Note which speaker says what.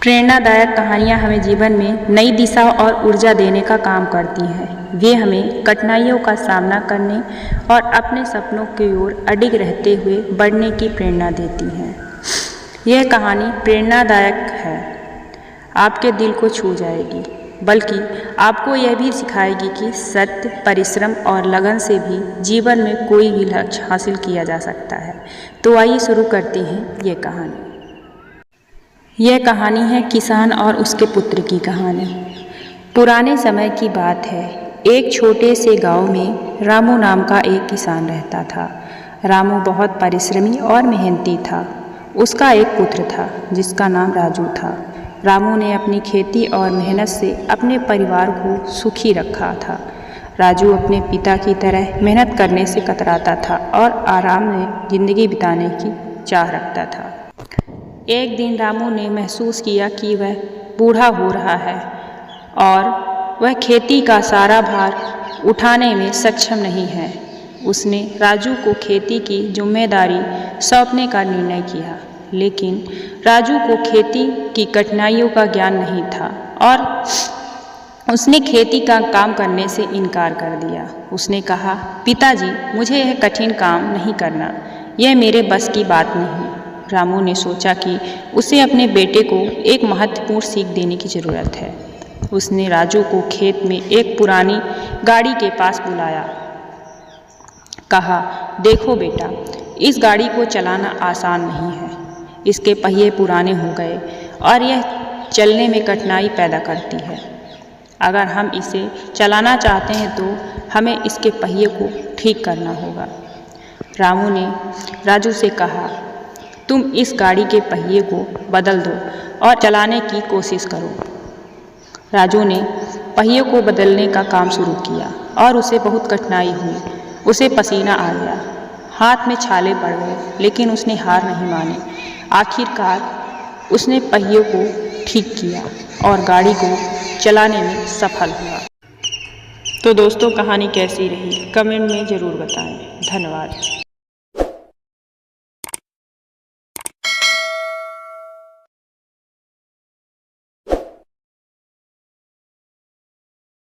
Speaker 1: प्रेरणादायक कहानियाँ हमें जीवन में नई दिशा और ऊर्जा देने का काम करती हैं। वे हमें कठिनाइयों का सामना करने और अपने सपनों की ओर अडिग रहते हुए बढ़ने की प्रेरणा देती हैं। यह कहानी प्रेरणादायक है, आपके दिल को छू जाएगी, बल्कि आपको यह भी सिखाएगी कि सत्य, परिश्रम और लगन से भी जीवन में कोई भी लक्ष्य हासिल किया जा सकता है। तो आइए शुरू करते हैं ये कहानी। यह कहानी है किसान और उसके पुत्र की कहानी। पुराने समय की बात है। एक छोटे से गांव में रामू नाम का एक किसान रहता था। रामू बहुत परिश्रमी और मेहनती था। उसका एक पुत्र था जिसका नाम राजू था। रामू ने अपनी खेती और मेहनत से अपने परिवार को सुखी रखा था। राजू अपने पिता की तरह मेहनत करने से कतराता था और आराम में जिंदगी बिताने की चाह रखता था। एक दिन रामू ने महसूस किया कि वह बूढ़ा हो रहा है और वह खेती का सारा भार उठाने में सक्षम नहीं है। उसने राजू को खेती की जिम्मेदारी सौंपने का निर्णय किया, लेकिन राजू को खेती की कठिनाइयों का ज्ञान नहीं था और उसने खेती का काम करने से इनकार कर दिया। उसने कहा, पिताजी, मुझे यह कठिन काम नहीं करना, यह मेरे बस की बात नहीं। रामू ने सोचा कि उसे अपने बेटे को एक महत्वपूर्ण सीख देने की ज़रूरत है। उसने राजू को खेत में एक पुरानी गाड़ी के पास बुलाया। कहा, देखो बेटा, इस गाड़ी को चलाना आसान नहीं है। इसके पहिए पुराने हो गए और यह चलने में कठिनाई पैदा करती है। अगर हम इसे चलाना चाहते हैं तो हमें इसके पहिए को ठीक करना होगा। रामू ने राजू से कहा, तुम इस गाड़ी के पहिए को बदल दो और चलाने की कोशिश करो। राजू ने पहिए को बदलने का काम शुरू किया और उसे बहुत कठिनाई हुई। उसे पसीना आ गया, हाथ में छाले पड़ गए, लेकिन उसने हार नहीं मानी। आखिरकार उसने पहिए को ठीक किया और गाड़ी को चलाने में सफल हुआ। तो दोस्तों, कहानी कैसी रही कमेंट में ज़रूर बताएं। धन्यवाद।